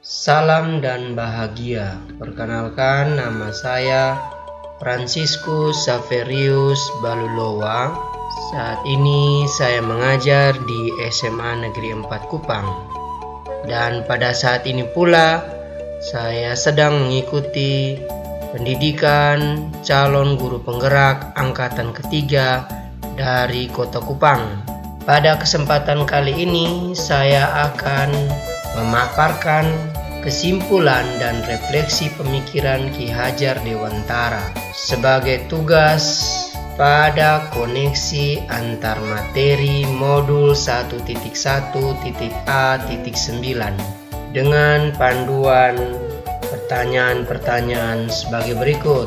Salam dan bahagia. Perkenalkan, nama saya Franciscus Saverius Balulowa. Saat ini saya mengajar di SMA Negeri 4 Kupang. Dan pada saat ini pula saya sedang mengikuti pendidikan calon guru penggerak angkatan ketiga dari Kota Kupang. Pada kesempatan kali ini saya akan memaparkan kesimpulan dan refleksi pemikiran Ki Hajar Dewantara sebagai tugas pada koneksi antar materi modul 1.1.A.9 dengan panduan pertanyaan-pertanyaan sebagai berikut.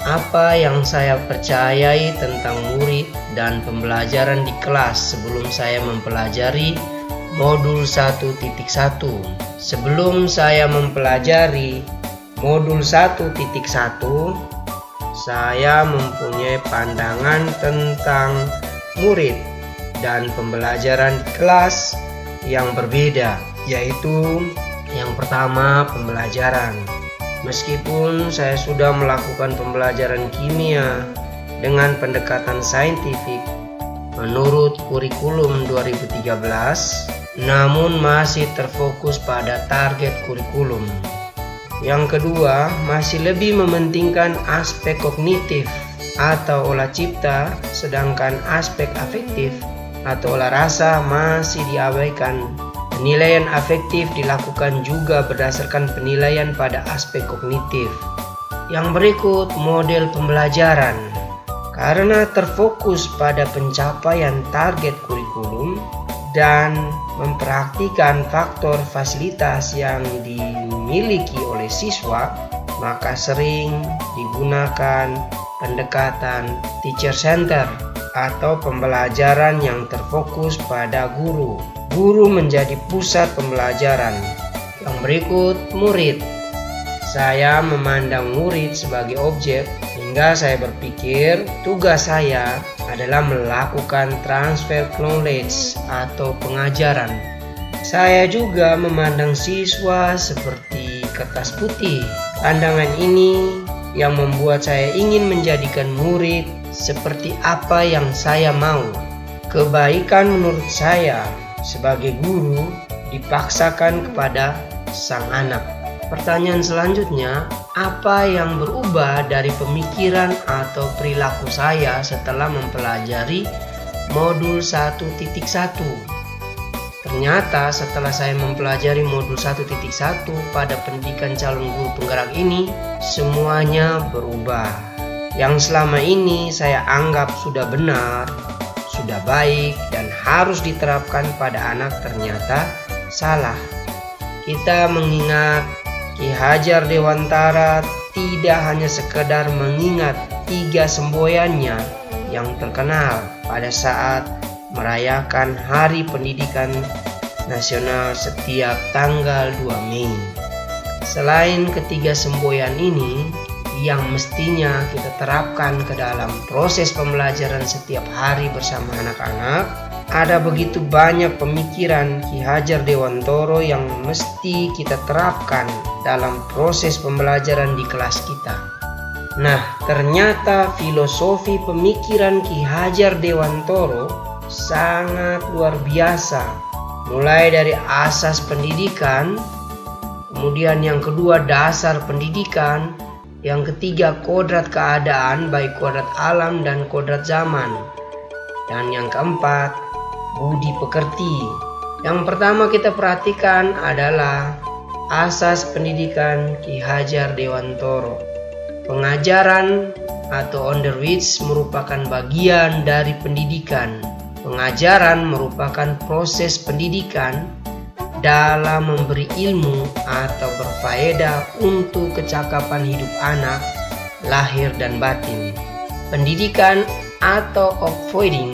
Apa yang saya percayai tentang murid dan pembelajaran di kelas sebelum saya mempelajari modul 1.1? Sebelum saya mempelajari modul 1.1, saya mempunyai pandangan tentang murid dan pembelajaran di kelas yang berbeda, yaitu yang pertama, pembelajaran. Meskipun saya sudah melakukan pembelajaran kimia dengan pendekatan saintifik menurut kurikulum 2013, namun masih terfokus pada target kurikulum. Yang kedua, masih lebih mementingkan aspek kognitif atau olah cipta, sedangkan aspek afektif atau olah rasa masih diabaikan. Penilaian afektif dilakukan juga berdasarkan penilaian pada aspek kognitif. Yang berikut model pembelajaran. Karena terfokus pada pencapaian target kurikulum dan mempraktikkan faktor fasilitas yang dimiliki oleh siswa, maka sering digunakan pendekatan teacher center atau pembelajaran yang terfokus pada guru. Guru menjadi pusat pembelajaran. Yang berikut, murid. Saya memandang murid sebagai objek hingga saya berpikir tugas saya adalah melakukan transfer knowledge atau pengajaran. Saya juga memandang siswa seperti kertas putih. Pandangan ini yang membuat saya ingin menjadikan murid seperti apa yang saya mau. Kebaikan menurut saya sebagai guru dipaksakan kepada sang anak. Pertanyaan selanjutnya, apa yang berubah dari pemikiran atau perilaku saya setelah mempelajari modul 1.1? Ternyata setelah saya mempelajari modul 1.1 pada pendidikan calon guru penggerak ini, semuanya berubah. Yang selama ini saya anggap sudah benar, sudah baik, dan harus diterapkan pada anak ternyata salah. Kita mengingat Ki Hajar Dewantara tidak hanya sekedar mengingat 3 semboyannya yang terkenal pada saat merayakan Hari Pendidikan Nasional setiap tanggal 2 Mei. Selain ketiga semboyan ini yang mestinya kita terapkan ke dalam proses pembelajaran setiap hari bersama anak-anak, ada begitu banyak pemikiran Ki Hajar Dewantara yang mesti kita terapkan dalam proses pembelajaran di kelas kita. Nah, ternyata filosofi pemikiran Ki Hajar Dewantara sangat luar biasa. Mulai dari asas pendidikan, kemudian yang kedua dasar pendidikan, yang ketiga kodrat keadaan baik kodrat alam dan kodrat zaman, dan yang keempat budi pekerti. Yang pertama kita perhatikan adalah asas pendidikan Ki Hajar Dewantara. Pengajaran atau onderwijs merupakan bagian dari pendidikan. Pengajaran merupakan proses pendidikan dalam memberi ilmu atau berfaedah untuk kecakapan hidup anak, lahir dan batin. Pendidikan atau opvoeding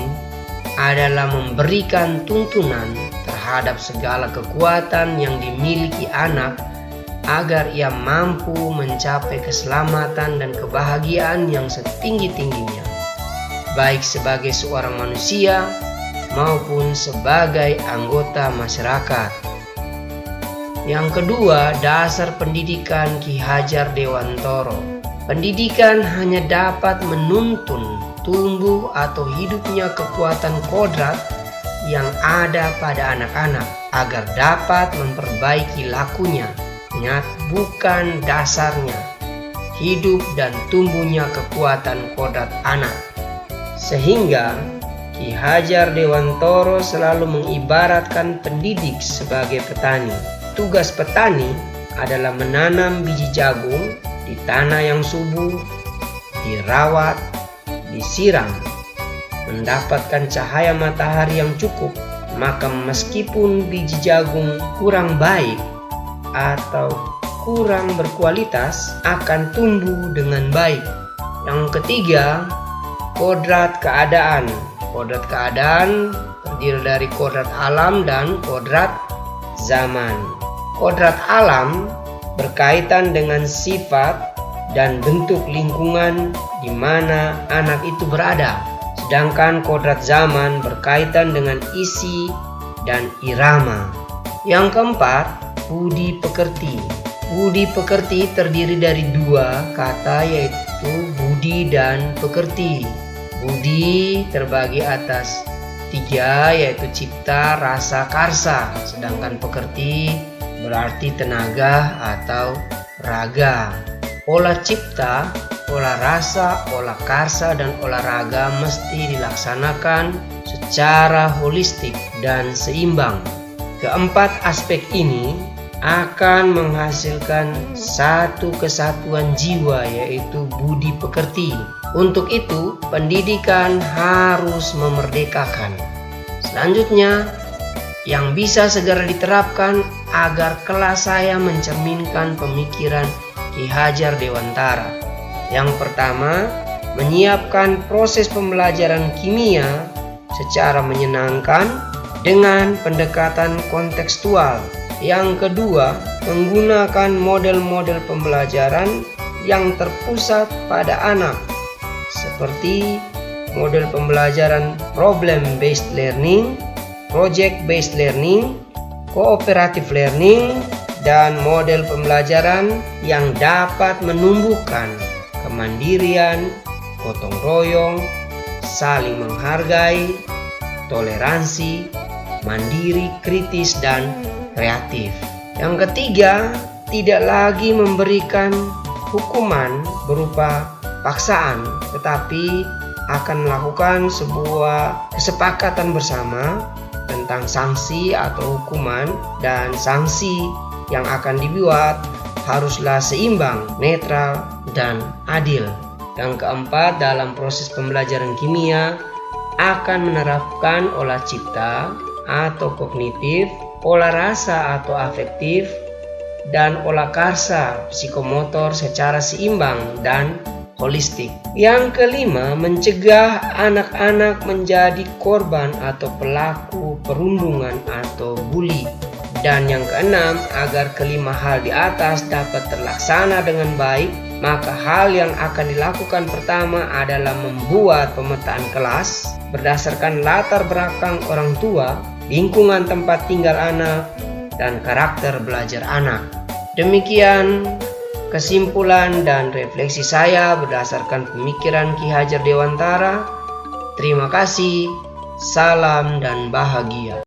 adalah memberikan tuntunan terhadap segala kekuatan yang dimiliki anak agar ia mampu mencapai keselamatan dan kebahagiaan yang setinggi-tingginya, baik sebagai seorang manusia maupun sebagai anggota masyarakat. Yang kedua, dasar pendidikan Ki Hajar Dewantara. Pendidikan hanya dapat menuntun tumbuh atau hidupnya kekuatan kodrat yang ada pada anak-anak agar dapat memperbaiki lakunya, bukan dasarnya, hidup dan tumbuhnya kekuatan kodrat anak. Sehingga Ki Hajar Dewantara selalu mengibaratkan pendidik sebagai petani. Tugas petani adalah menanam biji jagung di tanah yang subur, dirawat, disiram, mendapatkan cahaya matahari yang cukup, maka meskipun biji jagung kurang baik atau kurang berkualitas akan tumbuh dengan baik. Yang ketiga, kodrat keadaan. Kodrat keadaan terdiri dari kodrat alam dan kodrat zaman. Kodrat alam berkaitan dengan sifat dan bentuk lingkungan di mana anak itu berada. Sedangkan kodrat zaman berkaitan dengan isi dan irama. Yang keempat, budi pekerti. Budi pekerti terdiri dari dua kata, yaitu budi dan pekerti. Budi terbagi atas tiga, yaitu cipta, rasa, karsa. Sedangkan pekerti berarti tenaga atau raga. Olah cipta, olah rasa, olah karsa, dan olahraga mesti dilaksanakan secara holistik dan seimbang. Keempat aspek ini akan menghasilkan satu kesatuan jiwa, yaitu budi pekerti. Untuk itu, pendidikan harus memerdekakan. Selanjutnya, yang bisa segera diterapkan agar kelas saya mencerminkan pemikiran Ki Hajar Dewantara. Yang pertama, menyiapkan proses pembelajaran kimia secara menyenangkan dengan pendekatan kontekstual. Yang kedua, menggunakan model-model pembelajaran yang terpusat pada anak, seperti model pembelajaran problem-based learning, project-based learning, cooperative learning, dan model pembelajaran yang dapat menumbuhkan kemandirian, gotong royong, saling menghargai, toleransi, mandiri, kritis, dan kreatif. Yang ketiga, tidak lagi memberikan hukuman berupa paksaan, tetapi akan melakukan sebuah kesepakatan bersama tentang sanksi atau hukuman, dan sanksi yang akan dibuat haruslah seimbang, netral, dan adil. Yang keempat, dalam proses pembelajaran kimia akan menerapkan olah cipta atau kognitif, olah rasa atau afektif, dan olah karsa psikomotor secara seimbang dan holistik. Yang kelima, mencegah anak-anak menjadi korban atau pelaku perundungan atau bully. Dan yang keenam, agar kelima hal di atas dapat terlaksana dengan baik, maka hal yang akan dilakukan pertama adalah membuat pemetaan kelas berdasarkan latar belakang orang tua, lingkungan tempat tinggal anak, dan karakter belajar anak. Demikian kesimpulan dan refleksi saya berdasarkan pemikiran Ki Hajar Dewantara. Terima kasih, salam dan bahagia.